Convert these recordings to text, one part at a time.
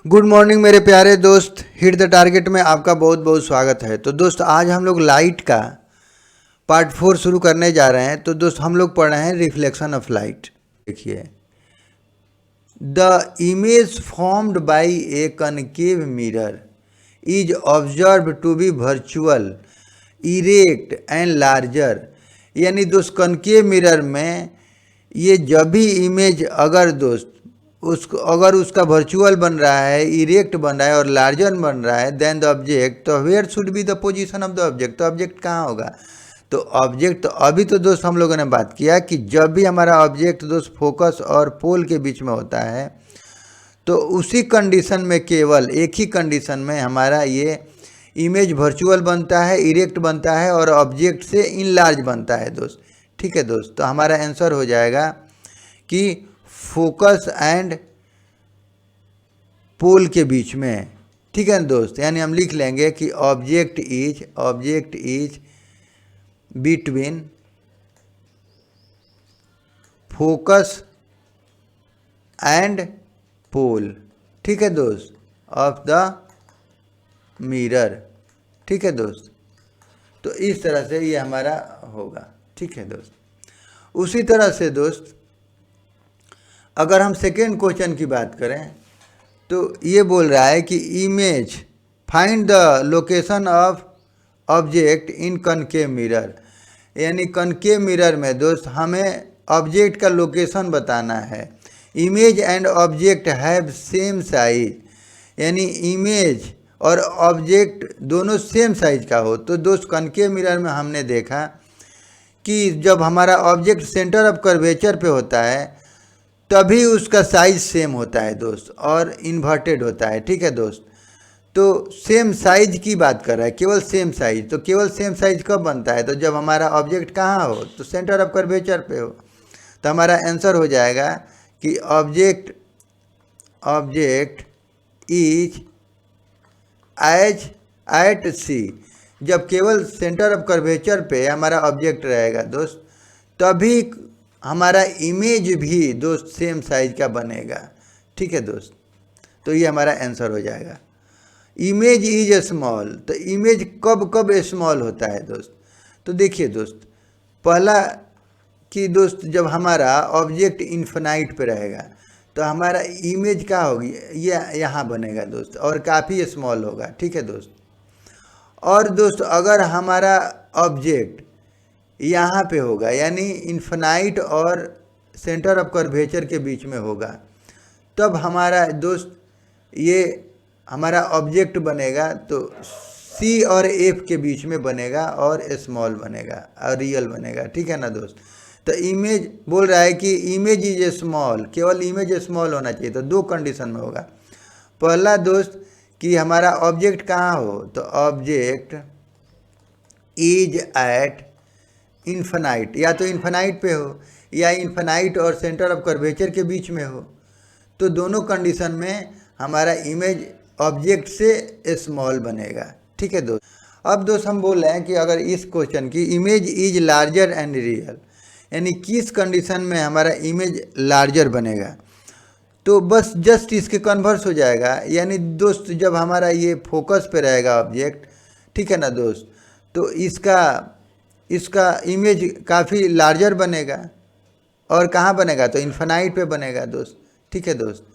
Good morning मेरे प्यारे दोस्त, हिट द टारगेट में आपका बहुत बहुत स्वागत है। तो दोस्त आज हम लोग लाइट का पार्ट 4 शुरू करने जा रहे हैं। तो दोस्त हम लोग पढ़ रहे हैं रिफ्लेक्शन ऑफ लाइट। देखिए, the image formed by a concave mirror is observe to be virtual, erect and larger. यानी दोस्त कनकेव मिरर में ये जब भी इमेज अगर उसका वर्चुअल बन रहा है, इरेक्ट बन रहा है और लार्जर बन रहा है देन द ऑब्जेक्ट, तो where should be the position of the object. तो ऑब्जेक्ट कहाँ होगा? तो ऑब्जेक्ट तो अभी तो दोस्त हम लोगों ने बात किया कि जब भी हमारा ऑब्जेक्ट दोस्त फोकस और पोल के बीच में होता है तो उसी कंडीशन में, केवल एक ही कंडीशन में हमारा ये इमेज वर्चुअल बनता है, इरेक्ट बनता है और ऑब्जेक्ट से इनलार्ज बनता है दोस्त। ठीक है दोस्त, तो हमारा आंसर हो जाएगा कि फोकस एंड पोल के बीच में। ठीक है ना दोस्त, यानी हम लिख लेंगे कि object is between focus and pole. ठीक है दोस्त, ऑफ द मिरर। ठीक है दोस्त, तो इस तरह से ये हमारा होगा। ठीक है दोस्त, उसी तरह से दोस्त अगर हम सेकेंड क्वेश्चन की बात करें तो ये बोल रहा है कि image find the location of object in concave mirror. यानी कनकेव मिरर में दोस्त हमें ऑब्जेक्ट का लोकेशन बताना है। Image and object have same size, यानी इमेज और ऑब्जेक्ट दोनों सेम साइज का हो। तो दोस्त कनकेव मिरर में हमने देखा कि जब हमारा ऑब्जेक्ट सेंटर ऑफ कर्वेचर पे होता है तभी उसका साइज सेम होता है दोस्त, और इन्वर्टेड होता है। ठीक है दोस्त, तो सेम साइज की बात कर रहा है, केवल सेम साइज। तो केवल सेम साइज कब बनता है? तो जब हमारा ऑब्जेक्ट कहाँ हो? तो सेंटर ऑफ कर्वेचर पे हो। तो हमारा आंसर हो जाएगा कि ऑब्जेक्ट इज एज एट सी। जब केवल सेंटर ऑफ कर्वेचर पे हमारा ऑब्जेक्ट रहेगा दोस्त, तभी हमारा इमेज भी दोस्त सेम साइज का बनेगा। ठीक है दोस्त, तो ये हमारा आंसर हो जाएगा। इमेज इज स्मॉल, तो इमेज कब कब स्मॉल होता है दोस्त? तो देखिए दोस्त, पहला कि दोस्त जब हमारा ऑब्जेक्ट इन्फिनाइट पे रहेगा तो हमारा इमेज क्या होगी? ये यहाँ बनेगा दोस्त, और काफ़ी स्मॉल होगा। ठीक है दोस्त, और दोस्त अगर हमारा ऑब्जेक्ट यहाँ पे होगा, यानी इन्फिनाइट और सेंटर ऑफ कर्वेचर के बीच में होगा, तब हमारा दोस्त ये हमारा ऑब्जेक्ट बनेगा तो सी और एफ के बीच में बनेगा और स्मॉल बनेगा और रियल बनेगा। ठीक है ना दोस्त, तो इमेज बोल रहा है कि इमेज इज स्मॉल, केवल इमेज स्मॉल होना चाहिए। तो दो कंडीशन में होगा। पहला दोस्त कि हमारा ऑब्जेक्ट कहाँ हो? तो ऑब्जेक्ट इज एट इन्फिनाइट, या तो इन्फिनाइट पे हो या इन्फिनाइट और सेंटर ऑफ कर्वेचर के बीच में हो। तो दोनों कंडीशन में हमारा इमेज ऑब्जेक्ट से स्मॉल बनेगा। ठीक है दोस्त, अब दोस्त हम बोल रहे हैं कि अगर इस क्वेश्चन की image is larger and real, यानी किस कंडीशन में हमारा इमेज लार्जर बनेगा, तो बस जस्ट इसके कन्वर्स हो जाएगा। यानी दोस्त जब हमारा ये फोकस पे रहेगा ऑब्जेक्ट, ठीक है ना दोस्त, तो इसका इमेज काफ़ी लार्जर बनेगा। और कहाँ बनेगा? तो इन्फिनाइट पे बनेगा दोस्त। ठीक है दोस्त,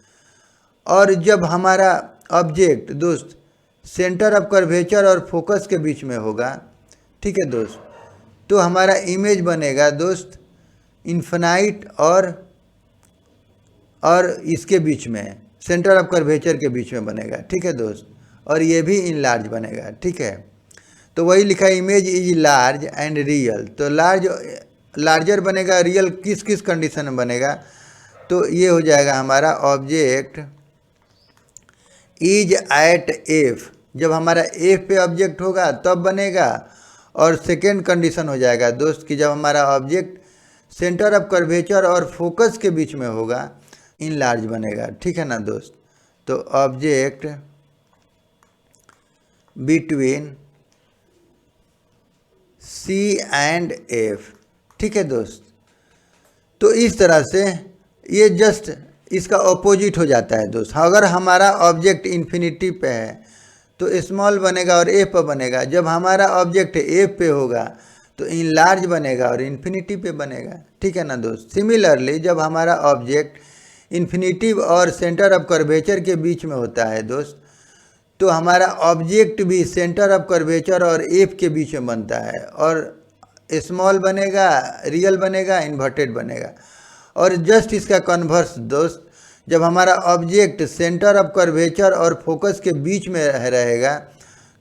और जब हमारा ऑब्जेक्ट दोस्त सेंटर ऑफ कर्वेचर और फोकस के बीच में होगा, ठीक है दोस्त, तो हमारा इमेज बनेगा दोस्त इन्फिनाइट और इसके बीच में, सेंटर ऑफ कर्वेचर के बीच में बनेगा। ठीक है दोस्त, और ये भी इनलार्ज बनेगा। ठीक है, तो वही लिखा है image is large and real. तो लार्जर बनेगा, रियल किस किस कंडीशन में बनेगा? तो ये हो जाएगा हमारा ऑब्जेक्ट इज एट एफ, जब हमारा एफ पे ऑब्जेक्ट होगा तब बनेगा। और सेकेंड कंडीशन हो जाएगा दोस्त कि जब हमारा ऑब्जेक्ट सेंटर ऑफ कर्वेचर और फोकस के बीच में होगा, इन लार्ज बनेगा। ठीक है ना दोस्त, तो object between C and F. ठीक है दोस्त, तो इस तरह से ये जस्ट इसका ऑपोजिट हो जाता है दोस्त। अगर हमारा ऑब्जेक्ट इन्फिनिटी पे है तो स्मॉल बनेगा और ए पे बनेगा, जब हमारा ऑब्जेक्ट ए पे होगा तो इन लार्ज बनेगा और इन्फिनिटी पे बनेगा, ठीक है ना दोस्त। सिमिलरली जब हमारा ऑब्जेक्ट इन्फिनिटी और सेंटर ऑफ कर्वेचर के बीच में होता है दोस्त, तो हमारा ऑब्जेक्ट भी सेंटर ऑफ कर्वेचर और एफ के बीच में बनता है, और स्मॉल बनेगा, रियल बनेगा, इन्वर्टेड बनेगा। और जस्ट इसका कन्वर्स दोस्त, जब हमारा ऑब्जेक्ट सेंटर ऑफ कर्वेचर और फोकस के बीच में रहेगा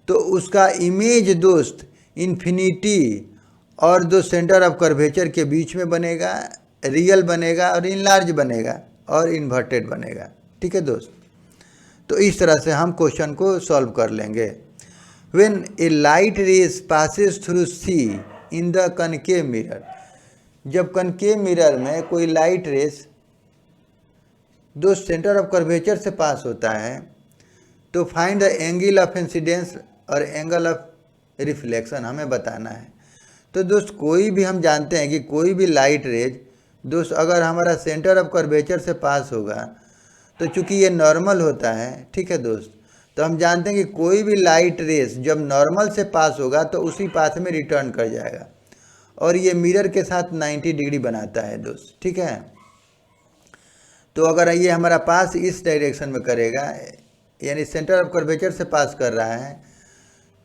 तो उसका इमेज दोस्त इन्फिनिटी और दो सेंटर ऑफ कर्वेचर के बीच में बनेगा, रियल बनेगा और इनलार्ज बनेगा और इन्वर्टेड बनेगा, ठीक है दोस्त। तो इस तरह से हम क्वेश्चन को सॉल्व कर लेंगे। When a light rays passes through C in the concave mirror, जब कनकेव मिरर में कोई लाइट रेस दो सेंटर ऑफ कर्वेचर से पास होता है तो find the angle of incidence और एंगल ऑफ रिफ्लेक्शन हमें बताना है। तो दोस्त कोई भी हम जानते हैं कि कोई भी लाइट रेज दोस्त अगर हमारा सेंटर ऑफ कर्वेचर से पास होगा तो चूंकि ये नॉर्मल होता है, ठीक है दोस्त, तो हम जानते हैं कि कोई भी लाइट रेस जब नॉर्मल से पास होगा तो उसी पाथ में रिटर्न कर जाएगा, और ये मिरर के साथ 90 डिग्री बनाता है दोस्त, ठीक है। तो अगर ये हमारा पास इस डायरेक्शन में करेगा, यानी सेंटर ऑफ कर्वेचर से पास कर रहा है,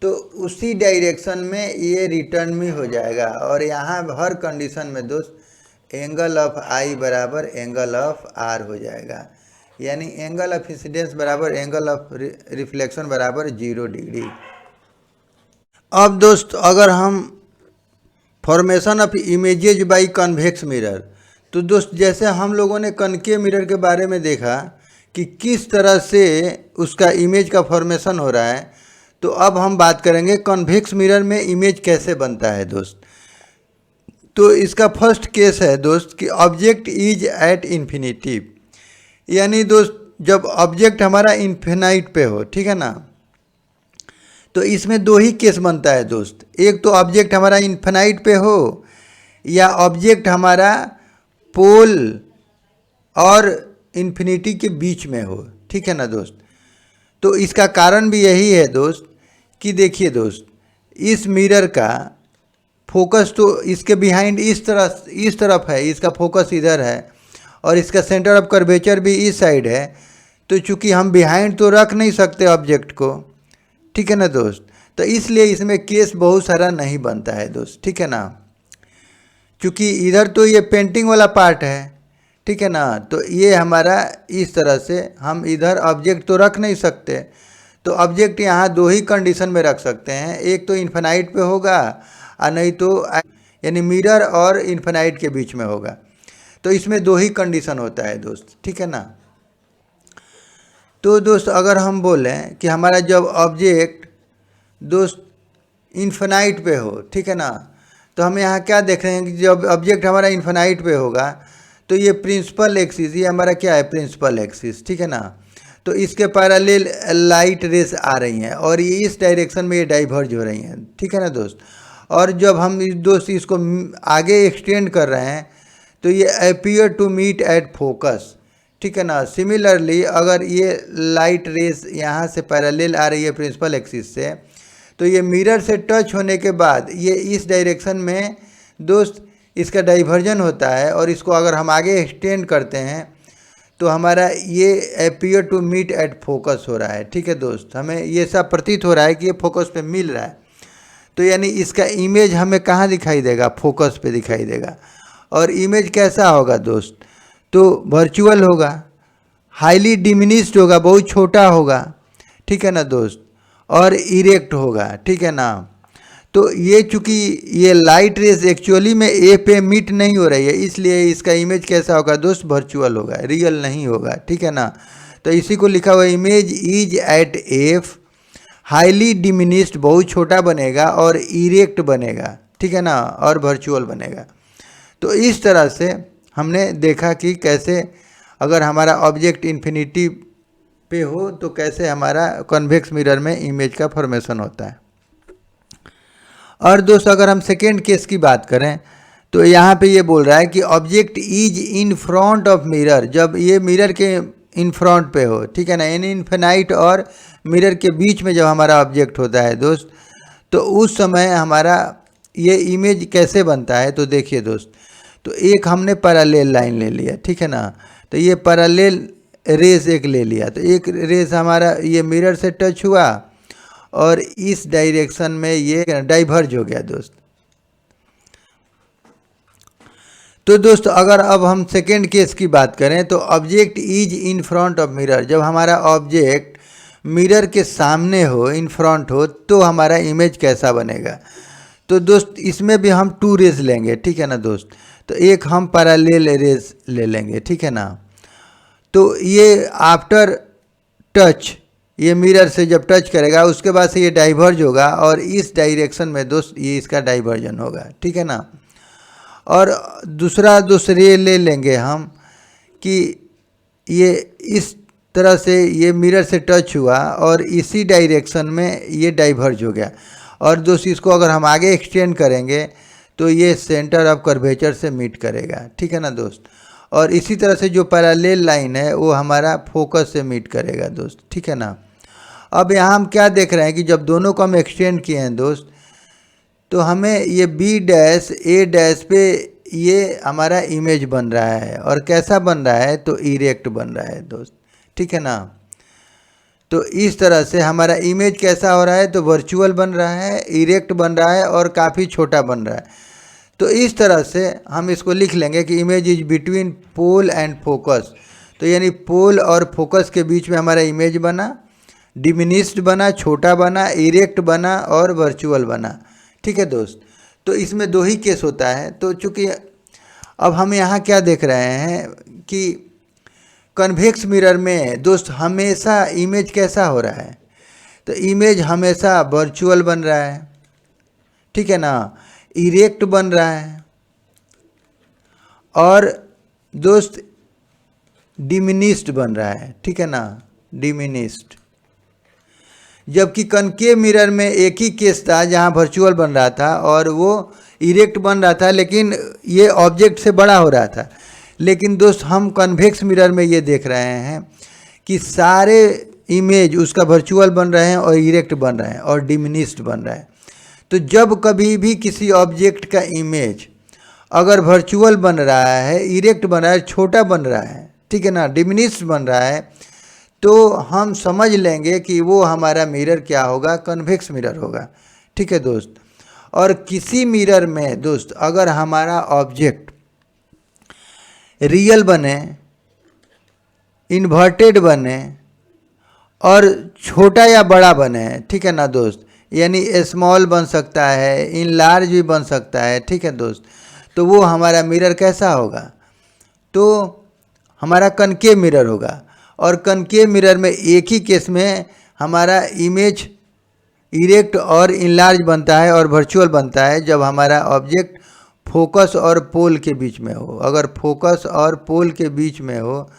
तो उसी डायरेक्शन में ये रिटर्न भी हो जाएगा। और यहाँ हर कंडीशन में दोस्त एंगल ऑफ आई बराबर एंगल ऑफ आर हो जाएगा, यानी एंगल ऑफ इंसिडेंस बराबर एंगल ऑफ रिफ्लेक्शन बराबर 0 डिग्री। अब दोस्त अगर हम formation of images by convex mirror, तो दोस्त जैसे हम लोगों ने कनकेव मिरर के बारे में देखा कि किस तरह से उसका इमेज का फॉर्मेशन हो रहा है, तो अब हम बात करेंगे कन्वेक्स मिरर में इमेज कैसे बनता है दोस्त। तो इसका फर्स्ट केस है दोस्त कि ऑब्जेक्ट इज एट इन्फिनिटी, यानी दोस्त जब ऑब्जेक्ट हमारा इन्फिनाइट पे हो, ठीक है ना, तो इसमें दो ही केस बनता है दोस्त। एक तो ऑब्जेक्ट हमारा इन्फिनाइट पे हो या ऑब्जेक्ट हमारा पोल और इन्फिनिटी के बीच में हो, ठीक है ना दोस्त। तो इसका कारण भी यही है दोस्त कि देखिए दोस्त, इस मिरर का फोकस तो इसके बिहाइंड इस तरफ है, इसका फोकस इधर है, और इसका सेंटर ऑफ कर्वेचर भी इस साइड है। तो चूंकि हम बिहाइंड तो रख नहीं सकते ऑब्जेक्ट को, ठीक है ना दोस्त, तो इसलिए इसमें केस बहुत सारा नहीं बनता है दोस्त, ठीक है ना। क्योंकि इधर तो ये पेंटिंग वाला पार्ट है, ठीक है ना, तो ये हमारा इस तरह से हम इधर ऑब्जेक्ट तो रख नहीं सकते। तो ऑब्जेक्ट यहाँ दो ही कंडीशन में रख सकते हैं, एक तो इन्फिनाइट पे होगा और नहीं तो यानी मिरर और इन्फिनाइट के बीच में होगा। तो इसमें दो ही कंडीशन होता है दोस्त, ठीक है ना। तो दोस्त अगर हम बोलें कि हमारा जब ऑब्जेक्ट दोस्त इन्फिनाइट पे हो, ठीक है ना, तो हम यहाँ क्या देख रहे हैं कि जब ऑब्जेक्ट हमारा इन्फिनाइट पे होगा तो ये प्रिंसिपल एक्सिस, ये हमारा क्या है, प्रिंसिपल एक्सिस, ठीक है ना। तो इसके पैरेलल लाइट रेस आ रही हैं और ये इस डायरेक्शन में ये डाइवर्ज हो रही हैं, ठीक है ना दोस्त। और जब हम दोस्त इसको आगे एक्सटेंड कर रहे हैं तो ये appear to meet at focus, ठीक है ना। सिमिलरली अगर ये लाइट रेस यहाँ से पैरेलल आ रही है प्रिंसिपल एक्सिस से, तो ये मिरर से टच होने के बाद ये इस डायरेक्शन में दोस्त इसका डाइवर्जन होता है, और इसको अगर हम आगे एक्सटेंड करते हैं तो हमारा ये appear to meet at focus हो रहा है, ठीक है दोस्त। हमें ये सब प्रतीत हो रहा है कि ये फोकस पे मिल रहा है। तो यानी इसका इमेज हमें कहाँ दिखाई देगा, फोकस पे दिखाई देगा। और इमेज कैसा होगा दोस्त, तो वर्चुअल होगा, हाईली डिमिनिश्ड होगा, बहुत छोटा होगा, ठीक है ना दोस्त, और इरेक्ट होगा, ठीक है ना। तो ये चूँकि ये लाइट रेस एक्चुअली में ए पे मीट नहीं हो रही है, इसलिए इसका इमेज कैसा होगा दोस्त, वर्चुअल होगा, रियल नहीं होगा, ठीक है ना। तो इसी को लिखा हुआ image is at F, highly diminished, बहुत छोटा बनेगा, और इरेक्ट बनेगा, ठीक है ना, और वर्चुअल बनेगा। तो इस तरह से हमने देखा कि कैसे अगर हमारा ऑब्जेक्ट इन्फिनिटी पे हो तो कैसे हमारा कन्वेक्स मिरर में इमेज का फॉर्मेशन होता है। और दोस्त अगर हम सेकेंड केस की बात करें तो यहाँ पे ये बोल रहा है कि object is in front of mirror, जब ये मिरर के इन फ्रंट पे हो, ठीक है ना, यानी इन्फिनाइट और मिरर के बीच में जब हमारा ऑब्जेक्ट होता है दोस्त, तो उस समय हमारा ये इमेज कैसे बनता है। तो देखिए दोस्त, तो एक हमने पैरेलल लाइन ले लिया, ठीक है ना, तो ये पैरेलल रेस एक ले लिया, तो एक रेस हमारा ये मिरर से टच हुआ और इस डायरेक्शन में ये डाइवर्ज हो गया दोस्त। तो दोस्त अगर अब हम सेकेंड केस की बात करें तो object is in front of mirror, जब हमारा ऑब्जेक्ट मिरर के सामने हो, इन फ्रंट हो, तो हमारा इमेज कैसा बनेगा। तो दोस्त इसमें भी हम 2 रेस लेंगे, ठीक है ना दोस्त, तो एक हम पैरेलल रेस ले लेंगे, ठीक है ना। तो ये आफ्टर टच, ये मिरर से जब टच करेगा उसके बाद से ये डाइवर्ज होगा और इस डायरेक्शन में दोस्त ये इसका डाइवर्जन होगा, ठीक है ना। और दूसरा रे ले लेंगे हम कि ये इस तरह से ये मिरर से टच हुआ और इसी डायरेक्शन में ये डाइवर्ज हो गया, और दोस्त इसको अगर हम आगे एक्सटेंड करेंगे तो ये सेंटर ऑफ कर्वेचर से मीट करेगा, ठीक है ना दोस्त। और इसी तरह से जो पैरेलल लाइन है वो हमारा फोकस से मीट करेगा दोस्त, ठीक है ना। अब यहाँ हम क्या देख रहे हैं कि जब दोनों को हम एक्सटेंड किए हैं दोस्त, तो हमें ये बी डैश ए डैश पे ये हमारा इमेज बन रहा है, और कैसा बन रहा है, तो इरेक्ट बन रहा है दोस्त, ठीक है ना। तो इस तरह से हमारा इमेज कैसा हो रहा है, तो वर्चुअल बन रहा है, इरेक्ट बन रहा है और काफ़ी छोटा बन रहा है। तो इस तरह से हम इसको लिख लेंगे कि image is between pole and focus, तो यानी पोल और फोकस के बीच में हमारा इमेज बना, डिमिनिश्ड बना, छोटा बना, इरेक्ट बना और वर्चुअल बना, ठीक है दोस्त। तो इसमें 2 ही केस होता है। तो चूँकि अब हम यहाँ क्या देख रहे हैं कि कन्वेक्स मिरर में दोस्त हमेशा इमेज कैसा हो रहा है, तो इमेज हमेशा वर्चुअल बन रहा है, ठीक है ना, इरेक्ट बन रहा है और दोस्त डिमिनिश्ड बन रहा है, ठीक है ना, डिमिनिश्ड। जबकि कनकेव मिरर में एक ही केस था जहाँ वर्चुअल बन रहा था और वो इरेक्ट बन रहा था, लेकिन ये ऑब्जेक्ट से बड़ा हो रहा था। लेकिन दोस्त हम कन्वेक्स मिरर में ये देख रहे हैं कि सारे इमेज उसका वर्चुअल बन रहे हैं और इरेक्ट बन रहे हैं और डिमिनिश्ड बन रहा है। तो जब कभी भी किसी ऑब्जेक्ट का इमेज अगर वर्चुअल बन रहा है, इरेक्ट बन रहा है, छोटा बन रहा है, ठीक है ना, डिमिनिश्ड बन रहा है, तो हम समझ लेंगे कि वो हमारा मिरर क्या होगा, कन्वेक्स मिरर होगा, ठीक है दोस्त। और किसी मिरर में दोस्त अगर हमारा ऑब्जेक्ट रियल बने, इन्वर्टेड बने और छोटा या बड़ा बने, ठीक है ना दोस्त, यानी स्मॉल बन सकता है, इन लार्ज भी बन सकता है, ठीक है दोस्त, तो वो हमारा मिरर कैसा होगा, तो हमारा कनकेव मिरर होगा। और कनकेव मिरर में एक ही केस में हमारा इमेज इरेक्ट और इनलार्ज बनता है और वर्चुअल बनता है, जब हमारा ऑब्जेक्ट फोकस और पोल के बीच में हो। अगर फोकस और पोल के बीच में हो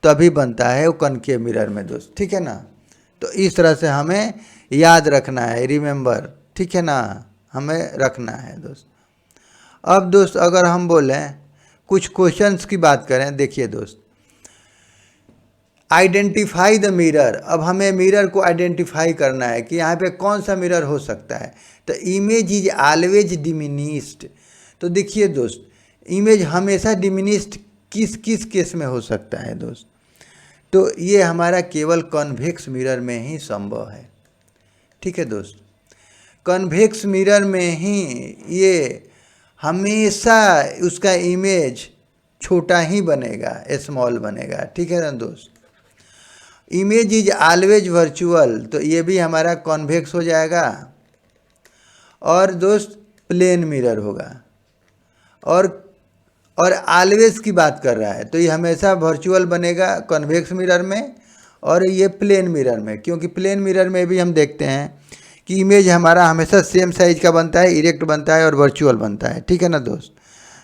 तभी बनता है वो कनकेव मिरर में दोस्त, ठीक है ना। तो इस तरह से हमें याद रखना है, रिमेंबर, ठीक है ना, हमें रखना है दोस्त। अब दोस्त अगर हम बोलें कुछ क्वेश्चंस की बात करें, देखिए दोस्त, आइडेंटिफाई द मिरर। अब हमें मिरर को आइडेंटिफाई करना है कि यहाँ पे कौन सा मिरर हो सकता है। तो इमेज इज ऑलवेज डिमिनिश्ड। तो देखिए दोस्त, इमेज हमेशा डिमिनिश्ड किस किस केस में हो सकता है दोस्त, तो ये हमारा केवल कन्वेक्स मिरर में ही संभव है, ठीक है दोस्त। कन्वेक्स मिरर में ही ये हमेशा उसका इमेज छोटा ही बनेगा, स्मॉल बनेगा, ठीक है ना दोस्त। इमेज इज ऑलवेज वर्चुअल, तो ये भी हमारा कॉन्वेक्स हो जाएगा। और दोस्त प्लेन मिरर होगा, और ऑलवेज की बात कर रहा है, तो ये हमेशा वर्चुअल बनेगा कॉन्वेक्स मिरर में और ये प्लेन मिरर में, क्योंकि प्लेन मिरर में भी हम देखते हैं कि इमेज हमारा हमेशा सेम साइज का बनता है, इरेक्ट बनता है और वर्चुअल बनता है, ठीक है ना दोस्त।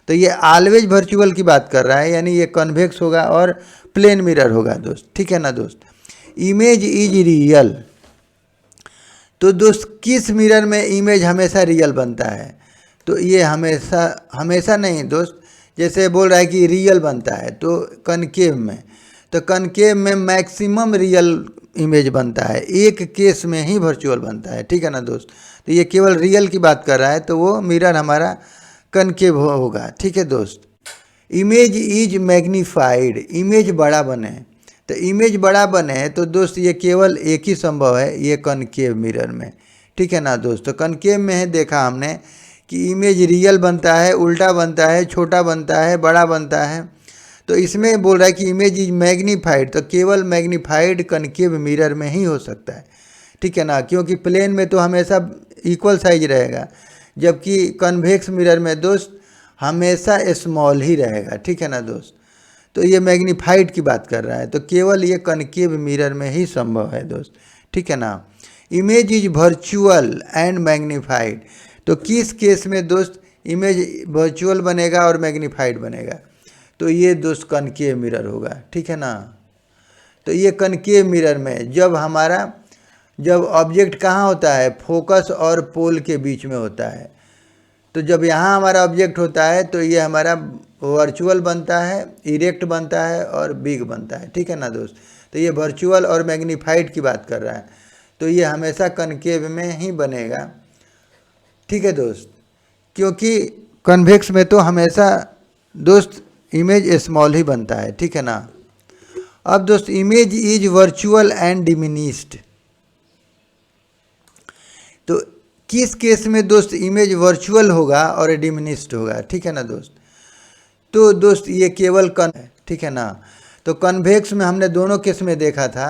तो ये ऑलवेज वर्चुअल की बात कर रहा है, यानी ये कॉन्वेक्स होगा और प्लेन मिरर होगा दोस्त, ठीक है ना दोस्त। इमेज इज रियल, तो दोस्त किस मिरर में इमेज हमेशा रियल बनता है, तो ये हमेशा हमेशा नहीं दोस्त, जैसे बोल रहा है कि रियल बनता है तो कनकेव में, तो कनकेव में मैक्सिमम रियल इमेज बनता है, एक केस में ही वर्चुअल बनता है, ठीक है ना दोस्त। तो ये केवल रियल की बात कर रहा है, तो वो मिरर हमारा कनकेव होगा, ठीक है दोस्त। इमेज इज मैग्नीफाइड, इमेज बड़ा बने, तो इमेज बड़ा बने तो दोस्त ये केवल एक ही संभव है, ये कनकेव मिरर में, ठीक है ना दोस्त। तो कनकेव में है देखा हमने कि इमेज रियल बनता है, उल्टा बनता है, छोटा बनता है, बड़ा बनता है। तो इसमें बोल रहा है कि इमेज इज मैग्नीफाइड, तो केवल मैग्नीफाइड कनकेव मिरर में ही हो सकता है, ठीक है ना, क्योंकि प्लेन में तो हमेशा इक्वल साइज रहेगा, जबकि कन्वेक्स मिरर में दोस्त हमेशा स्मॉल ही रहेगा, ठीक है ना दोस्त। तो ये मैग्नीफाइड की बात कर रहा है, तो केवल ये कनकेव मिरर में ही संभव है दोस्त, ठीक है ना। Image is virtual and magnified, तो किस केस में दोस्त इमेज वर्चुअल बनेगा और मैग्नीफाइड बनेगा, तो ये दोस्त कनकेव मिरर होगा, ठीक है ना। तो ये कनकेव मिरर में जब ऑब्जेक्ट कहाँ होता है, फोकस और पोल के बीच में होता है, तो जब यहाँ हमारा ऑब्जेक्ट होता है तो ये हमारा वर्चुअल बनता है, इरेक्ट बनता है और बिग बनता है, ठीक है ना दोस्त। तो ये वर्चुअल और मैग्नीफाइड की बात कर रहा है, तो ये हमेशा कनकेव में ही बनेगा, ठीक है दोस्त, क्योंकि कन्वेक्स में तो हमेशा दोस्त इमेज स्मॉल ही बनता है, ठीक है ना। अब दोस्त image is virtual and diminished, तो किस केस में दोस्त इमेज वर्चुअल होगा और डिमिनिश्ड होगा, ठीक है ना दोस्त। तो दोस्त ये केवल ठीक है ना। तो कन्वेक्स में हमने दोनों केस में देखा था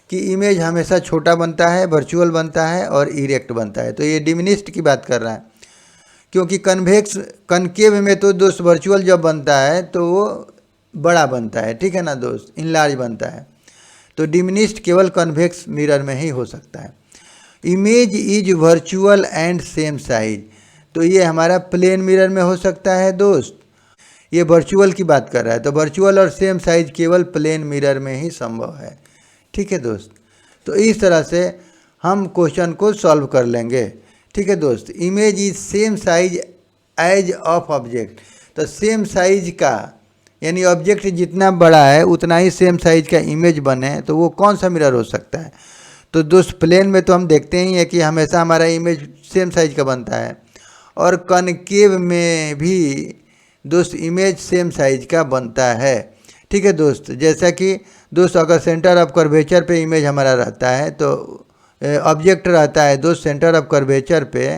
कि इमेज हमेशा छोटा बनता है, वर्चुअल बनता है और इरेक्ट बनता है, तो ये डिमिनिश्ड की बात कर रहा है, क्योंकि कनकेव में तो दोस्त वर्चुअल जब बनता है तो वो बड़ा बनता है, ठीक है ना दोस्त, इनलार्ज बनता है। तो डिमिनिश्ड केवल कन्वेक्स मिरर में ही हो सकता है। Image is virtual and same size, तो ये हमारा प्लेन मिरर में हो सकता है दोस्त, ये वर्चुअल की बात कर रहा है, तो वर्चुअल और सेम साइज केवल प्लेन मिरर में ही संभव है, ठीक है दोस्त। तो इस तरह से हम क्वेश्चन को सॉल्व कर लेंगे, ठीक है दोस्त। Image is same size as of object, तो सेम साइज का यानी ऑब्जेक्ट जितना बड़ा है उतना ही सेम साइज का इमेज बने, तो वो कौन सा मिरर हो सकता है। तो दोस्त प्लेन में तो हम देखते ही हैं कि हमेशा हमारा इमेज सेम साइज का बनता है, और कनकेव में भी दोस्त इमेज सेम साइज का बनता है, ठीक है दोस्त। जैसा कि दोस्त अगर सेंटर ऑफ कर्वेचर पे इमेज हमारा रहता है, तो ऑब्जेक्ट रहता है दोस्त सेंटर ऑफ कर्वेचर पे,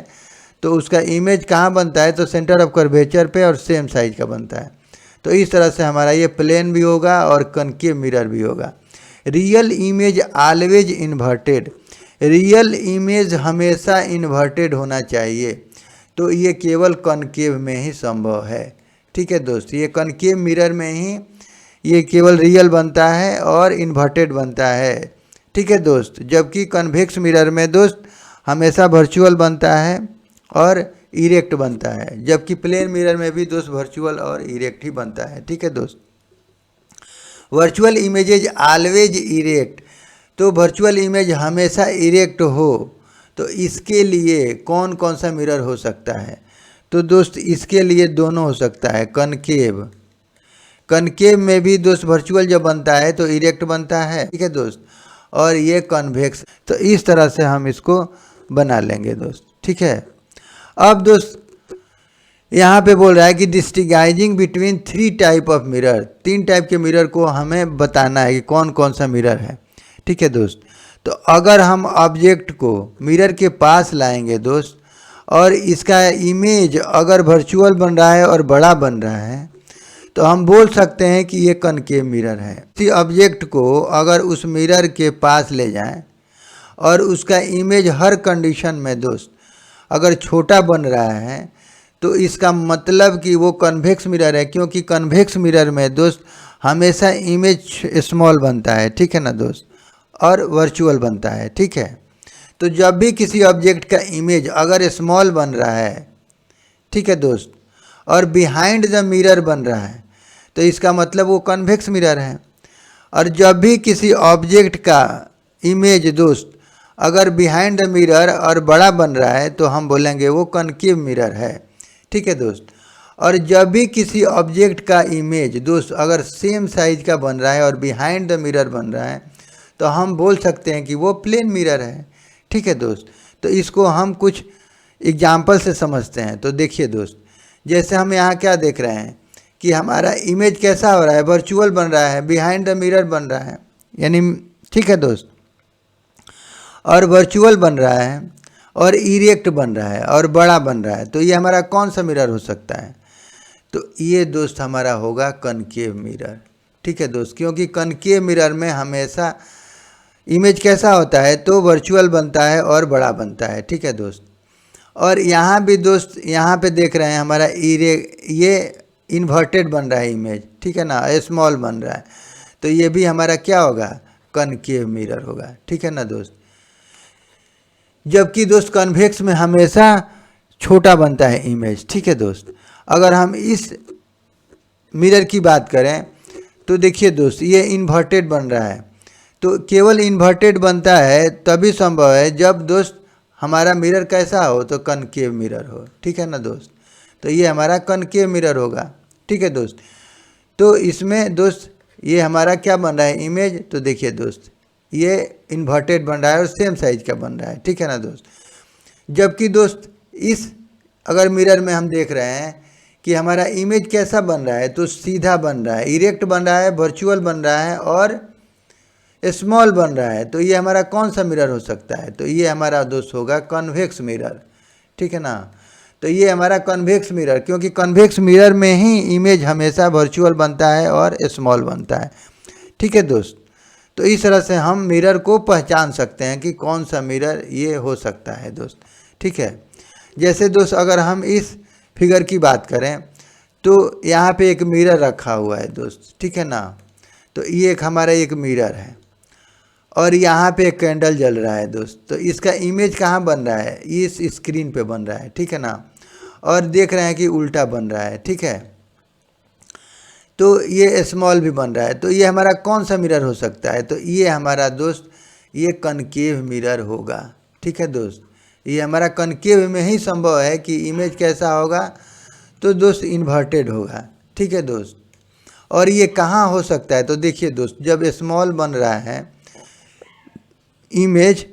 तो उसका इमेज कहाँ बनता है, तो सेंटर ऑफ कर्वेचर पे और सेम साइज का बनता है। तो इस तरह से हमारा ये प्लेन भी होगा और कनकेव मिरर भी होगा। Real image always inverted, real image हमेशा इन्वर्टेड होना चाहिए, तो ये केवल कनकेव में ही संभव है, ठीक है दोस्त। ये कनकेव मिरर में ही ये केवल रियल बनता है और इन्वर्टेड बनता है, ठीक है दोस्त। जबकि कन्वेक्स मिरर में दोस्त हमेशा वर्चुअल बनता है और इरेक्ट बनता है, जबकि प्लेन मिरर में भी दोस्त वर्चुअल और इरेक्ट ही बनता है, ठीक है दोस्त। वर्चुअल इमेजेज ऑलवेज इरेक्ट, तो वर्चुअल इमेज हमेशा इरेक्ट हो, तो इसके लिए कौन कौन सा मिरर हो सकता है, तो दोस्त इसके लिए दोनों हो सकता है। कनकेव में भी दोस्त वर्चुअल जब बनता है तो इरेक्ट बनता है, ठीक है दोस्त, और ये कन्वेक्स, तो इस तरह से हम इसको बना लेंगे दोस्त, ठीक है। अब दोस्त यहाँ पे बोल रहा है कि distinguishing between 3 type of mirror, 3 type के मिरर को हमें बताना है कि कौन कौन सा मिरर है, ठीक है दोस्त। तो अगर हम ऑब्जेक्ट को मिरर के पास लाएंगे दोस्त, और इसका इमेज अगर वर्चुअल बन रहा है और बड़ा बन रहा है, तो हम बोल सकते हैं कि ये कनकेव मिरर है। इसी ऑब्जेक्ट को अगर उस मिरर के पास ले जाएं और उसका इमेज हर कंडीशन में दोस्त अगर छोटा बन रहा है, तो इसका मतलब कि वो कन्वेक्स मिरर है, क्योंकि कन्वेक्स मिरर में दोस्त हमेशा इमेज स्मॉल बनता है, ठीक है ना दोस्त, और वर्चुअल बनता है, ठीक है। तो जब भी किसी ऑब्जेक्ट का इमेज अगर स्मॉल बन रहा है, ठीक है दोस्त, और बिहाइंड द मिरर बन रहा है, तो इसका मतलब वो कन्वेक्स मिरर है। और जब भी किसी ऑब्जेक्ट का इमेज दोस्त अगर बिहाइंड द मिरर और बड़ा बन रहा है, तो हम बोलेंगे वो कनकेव मिरर है, ठीक है दोस्त। और जब भी किसी ऑब्जेक्ट का इमेज दोस्त अगर सेम साइज का बन रहा है और बिहाइंड द मिरर बन रहा है तो हम बोल सकते हैं कि वो प्लेन मिरर है, ठीक है दोस्त। तो इसको हम कुछ एग्जाम्पल से समझते हैं। तो देखिए दोस्त, जैसे हम यहाँ क्या देख रहे हैं कि हमारा इमेज कैसा हो रहा है, वर्चुअल बन रहा है, बिहाइंड द मिरर बन रहा है, यानी ठीक है दोस्त, और वर्चुअल बन रहा है और इरेक्ट बन रहा है और बड़ा बन रहा है। तो ये हमारा कौन सा मिरर हो सकता है? तो ये दोस्त हमारा होगा कनकेव मिरर, ठीक है दोस्त। क्योंकि कनकेव मिरर में हमेशा इमेज कैसा होता है, तो वर्चुअल बनता है और बड़ा बनता है, ठीक है दोस्त। और यहाँ भी दोस्त, यहाँ पे देख रहे हैं हमारा ये इन्वर्टेड बन रहा है इमेज, ठीक है ना, स्मॉल बन रहा है। तो ये भी हमारा क्या होगा? कनकेव मिरर होगा, ठीक है ना दोस्त। जबकि दोस्त कन्वेक्स में हमेशा छोटा बनता है इमेज, ठीक है दोस्त। अगर हम इस मिरर की बात करें तो देखिए दोस्त, ये इन्वर्टेड बन रहा है। तो केवल इन्वर्टेड बनता है तभी संभव है जब दोस्त हमारा मिरर कैसा हो, तो कनकेव मिरर हो, ठीक है ना दोस्त। तो ये हमारा कनकेव मिरर होगा, ठीक है दोस्त। तो इसमें दोस्त ये हमारा क्या बन रहा है इमेज, तो देखिए दोस्त ये इन्वर्टेड बन रहा है और सेम साइज का बन रहा है, ठीक है ना दोस्त। जबकि दोस्त इस अगर मिरर में हम देख रहे हैं कि हमारा इमेज कैसा बन रहा है, तो सीधा बन रहा है, इरेक्ट बन रहा है, वर्चुअल बन रहा है और स्मॉल बन रहा है। तो ये हमारा कौन सा मिरर हो सकता है? तो ये हमारा दोस्त होगा कन्वेक्स मिरर, ठीक है ना। तो ये हमारा कन्वेक्स मिरर, क्योंकि कन्वेक्स मिरर में ही इमेज हमेशा वर्चुअल बनता है और स्मॉल बनता है, ठीक है दोस्त। तो इस तरह से हम मिरर को पहचान सकते हैं कि कौन सा मिरर ये हो सकता है दोस्त, ठीक है। जैसे दोस्त अगर हम इस फिगर की बात करें तो यहाँ पे एक मिरर रखा हुआ है दोस्त, ठीक है ना। तो ये एक हमारा एक मिरर है और यहाँ पे एक कैंडल जल रहा है दोस्त। तो इसका इमेज कहाँ बन रहा है? इस स्क्रीन पे बन रहा है, ठीक है ना। और देख रहे हैं कि उल्टा बन रहा है, ठीक है। तो ये स्मॉल भी बन रहा है। तो ये हमारा कौन सा मिरर हो सकता है? तो ये हमारा दोस्त ये कनकेव मिरर होगा, ठीक है दोस्त। ये हमारा कनकेव में ही संभव है कि इमेज कैसा होगा, तो दोस्त इन्वर्टेड होगा, ठीक है दोस्त। और ये कहाँ हो सकता है? तो देखिए दोस्त, जब स्मॉल बन रहा है इमेज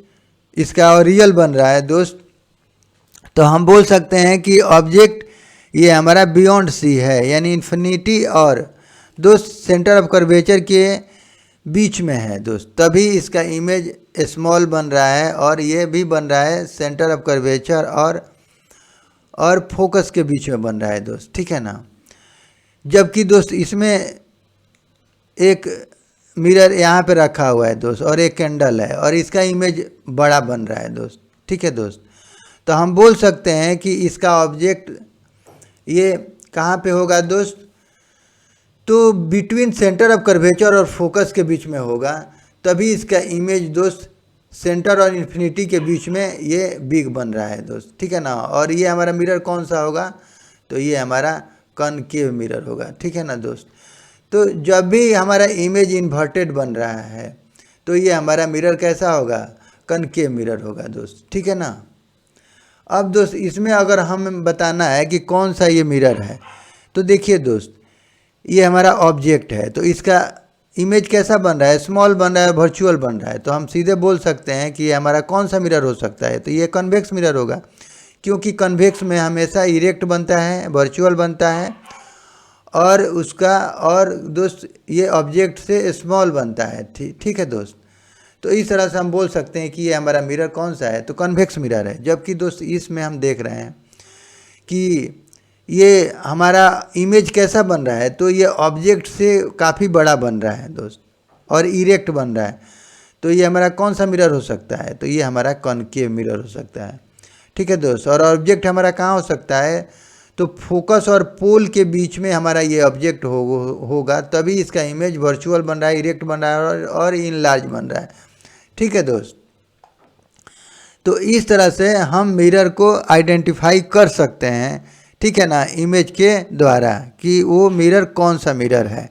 इसका और रियल बन रहा है दोस्त, तो हम बोल सकते हैं कि ऑब्जेक्ट ये हमारा बियॉन्ड सी है, यानी इन्फिनिटी और दोस्त सेंटर ऑफ कर्वेचर के बीच में है दोस्त। तभी इसका इमेज स्मॉल बन रहा है और ये भी बन रहा है सेंटर ऑफ कर्वेचर और फोकस के बीच में बन रहा है दोस्त, ठीक है ना। जबकि दोस्त इसमें एक मिरर यहाँ पे रखा हुआ है दोस्त और एक कैंडल है और इसका इमेज बड़ा बन रहा है दोस्त, ठीक है दोस्त। तो हम बोल सकते हैं कि इसका ऑब्जेक्ट ये कहाँ पे होगा दोस्त, तो बिटवीन सेंटर ऑफ कर्वेचर और फोकस के बीच में होगा। तभी इसका इमेज दोस्त सेंटर और इन्फिनिटी के बीच में ये बिग बन रहा है दोस्त, ठीक है ना। और ये हमारा मिरर कौन सा होगा? तो ये हमारा कनकेव मिरर होगा, ठीक है ना दोस्त। तो जब भी हमारा इमेज इन्वर्टेड बन रहा है तो ये हमारा मिरर कैसा होगा? कनकेव मिरर होगा दोस्त, ठीक है ना। अब दोस्त इसमें अगर हमें बताना है कि कौन सा ये मिरर है, तो देखिए दोस्त ये हमारा ऑब्जेक्ट है। तो इसका इमेज कैसा बन रहा है? स्मॉल बन रहा है, वर्चुअल बन रहा है। तो हम सीधे बोल सकते हैं कि ये हमारा कौन सा मिरर हो सकता है? तो ये कन्वेक्स मिरर होगा, क्योंकि कन्वेक्स में हमेशा इरेक्ट बनता है, वर्चुअल बनता है और उसका और दोस्त ये ऑब्जेक्ट से स्मॉल बनता है, ठीक है दोस्त। तो इस तरह से हम बोल सकते हैं कि ये हमारा मिरर कौन सा है? तो कन्वेक्स मिरर है। जबकि दोस्त इसमें हम देख रहे हैं कि ये हमारा इमेज कैसा बन रहा है, तो ये ऑब्जेक्ट से काफ़ी बड़ा बन रहा है दोस्त और इरेक्ट बन रहा है। तो ये हमारा कौन सा मिरर हो सकता है? तो ये हमारा कॉनकेव मिरर हो सकता है, ठीक है दोस्त। और ऑब्जेक्ट हमारा कहाँ हो सकता है? तो फोकस और पोल के बीच में हमारा ये ऑब्जेक्ट होगा, तभी इसका इमेज वर्चुअल बन रहा है, इरेक्ट बन रहा है और इनलार्ज बन रहा है, ठीक है दोस्त। तो इस तरह से हम मिरर को आइडेंटिफाई कर सकते हैं, ठीक है ना, इमेज के द्वारा कि वो मिरर कौन सा मिरर है।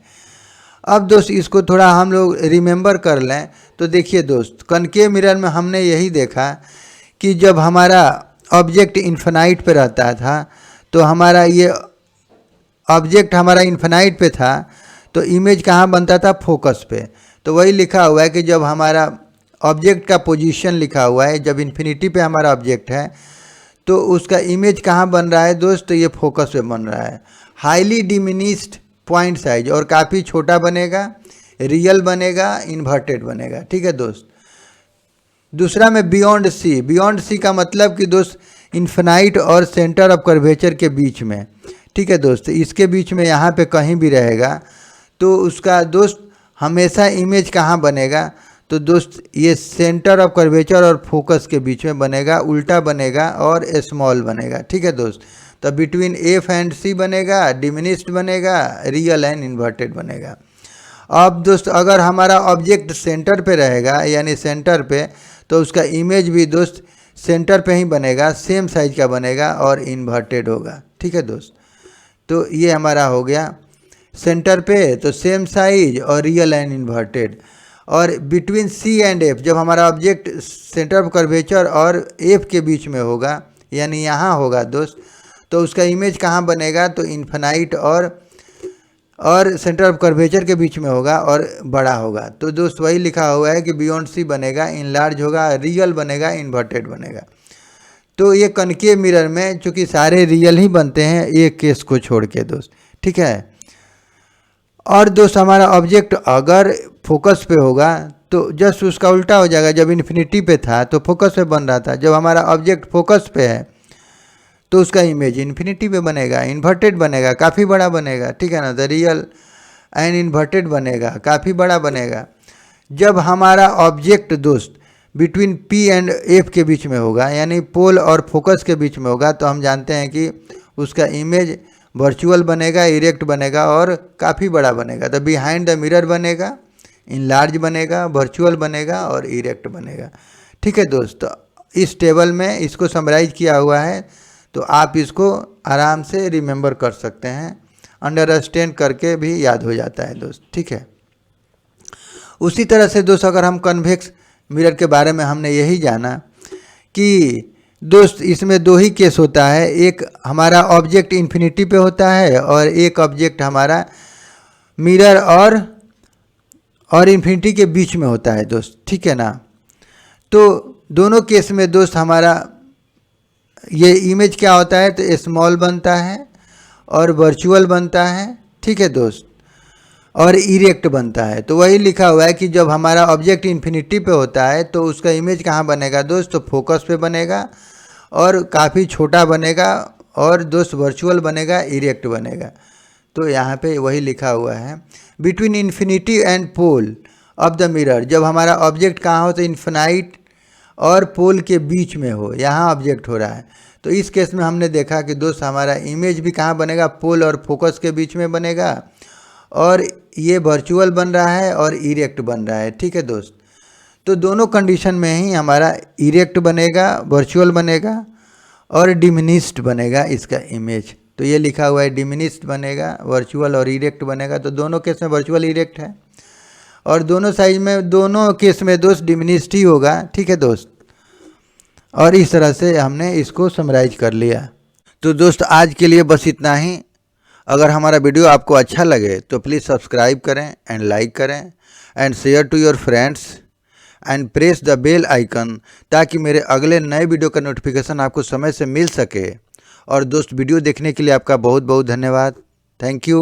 अब दोस्त इसको थोड़ा हम लोग रिमेंबर कर लें तो देखिए दोस्त, कनकेव मिरर में हमने यही देखा कि जब हमारा ऑब्जेक्ट इन्फिनाइट पे रहता था तो हमारा ये ऑब्जेक्ट हमारा इन्फिनाइट पे था, तो इमेज कहाँ बनता था, फोकस पे। तो वही लिखा हुआ है कि जब हमारा ऑब्जेक्ट का पोजीशन लिखा हुआ है, जब इन्फिनिटी पे हमारा ऑब्जेक्ट है तो उसका इमेज कहाँ बन रहा है दोस्त, तो ये फोकस पे बन रहा है। हाईली डिमिनिस्ड पॉइंट साइज, और काफ़ी छोटा बनेगा, रियल बनेगा, इन्वर्टेड बनेगा। ठीक है दोस्त। दूसरा में बियॉन्ड सी। बियॉन्ड सी का मतलब कि दोस्त इन्फिनाइट और सेंटर ऑफ कर्वेचर के बीच में। ठीक है दोस्त, इसके बीच में यहाँ पे कहीं भी रहेगा तो उसका दोस्त हमेशा इमेज कहाँ बनेगा, तो दोस्त ये सेंटर ऑफ कर्वेचर और फोकस के बीच में बनेगा, उल्टा बनेगा और स्मॉल बनेगा। ठीक है दोस्त। तो बिटवीन एफ एंड सी बनेगा, डिमिनिस्ड बनेगा, रियल एंड इन्वर्टेड बनेगा। अब दोस्त अगर हमारा ऑब्जेक्ट सेंटर पे रहेगा, यानी सेंटर पे, तो उसका इमेज भी दोस्त सेंटर पे ही बनेगा, सेम साइज का बनेगा और इन्वर्टेड होगा। ठीक है दोस्त। तो ये हमारा हो गया सेंटर पे तो सेम साइज और रियल एंड इन्वर्टेड। और बिटवीन सी एंड एफ, जब हमारा ऑब्जेक्ट सेंटर ऑफ कर्वेचर और एफ के बीच में होगा, यानी यहाँ होगा दोस्त, तो उसका इमेज कहाँ बनेगा, तो इन्फिनाइट और सेंटर ऑफ कर्वेचर के बीच में होगा और बड़ा होगा। तो दोस्त वही लिखा हुआ है कि बियॉन्ड सी बनेगा, इनलार्ज होगा, रियल बनेगा, इन्वर्टेड बनेगा। तो ये कनकेव मिरर में चूँकि सारे रियल ही बनते हैं, एक केस को छोड़ के दोस्त। ठीक है। और दोस्त हमारा ऑब्जेक्ट अगर फोकस पे होगा तो जस्ट उसका उल्टा हो जाएगा। जब इन्फिनिटी पे था तो फोकस पे बन रहा था, जब हमारा ऑब्जेक्ट फोकस पे है तो उसका इमेज इन्फिनिटी पे बनेगा, इन्वर्टेड बनेगा, काफ़ी बड़ा बनेगा। ठीक है ना। द रियल एंड इन्वर्टेड बनेगा, काफ़ी बड़ा बनेगा। जब हमारा ऑब्जेक्ट दोस्त बिटवीन पी एंड एफ के बीच में होगा, यानी पोल और फोकस के बीच में होगा, तो हम जानते हैं कि उसका इमेज वर्चुअल बनेगा, इरेक्ट बनेगा और काफ़ी बड़ा बनेगा। द बिहाइंड द मिरर बनेगा, इनलार्ज बनेगा, वर्चुअल बनेगा और इरेक्ट बनेगा। ठीक है दोस्त। इस टेबल में इसको समराइज किया हुआ है, तो आप इसको आराम से रिमेंबर कर सकते हैं, अंडरस्टैंड करके भी याद हो जाता है दोस्त। ठीक है। उसी तरह से दोस्त अगर हम कन्वेक्स मिरर के बारे में हमने यही जाना कि दोस्त इसमें दो ही केस होता है, एक हमारा ऑब्जेक्ट इन्फिनिटी पे होता है और एक ऑब्जेक्ट हमारा मिरर और इन्फिनिटी के बीच में होता है दोस्त। ठीक है ना। तो दोनों केस में दोस्त हमारा ये इमेज क्या होता है, तो स्मॉल बनता है और वर्चुअल बनता है। ठीक है दोस्त। और इरेक्ट बनता है। तो वही लिखा हुआ है कि जब हमारा ऑब्जेक्ट इन्फिनिटी पे होता है तो उसका इमेज कहाँ बनेगा दोस्त, तो फोकस पे बनेगा और काफ़ी छोटा बनेगा और दोस्त वर्चुअल बनेगा, इरेक्ट बनेगा। तो यहाँ पे वही लिखा हुआ है between infinity and pole of the mirror. जब हमारा ऑब्जेक्ट कहाँ हो, तो इन्फिनाइट और पोल के बीच में हो, यहाँ ऑब्जेक्ट हो रहा है। तो इस केस में हमने देखा कि दोस्त हमारा इमेज भी कहाँ बनेगा, पोल और फोकस के बीच में बनेगा और ये वर्चुअल बन रहा है और इरेक्ट बन रहा है। ठीक है दोस्त। तो दोनों कंडीशन में ही हमारा इरेक्ट बनेगा, वर्चुअल बनेगा और डिमिनिस्ड बनेगा इसका इमेज। तो ये लिखा हुआ है डिमिनिस्ड बनेगा, वर्चुअल और इरेक्ट बनेगा। तो दोनों केस में वर्चुअल इरेक्ट है और दोनों साइज में, दोनों केस में दोस्त डिमिनिस्ड ही होगा। ठीक है दोस्त। और इस तरह से हमने इसको समराइज कर लिया। तो दोस्त आज के लिए बस इतना ही। अगर हमारा वीडियो आपको अच्छा लगे तो प्लीज़ सब्सक्राइब करें एंड लाइक करें and share to your friends and press the bell icon, ताकि मेरे अगले नए वीडियो का नोटिफिकेशन आपको समय से मिल सके। और दोस्त वीडियो देखने के लिए आपका बहुत बहुत धन्यवाद। Thank you.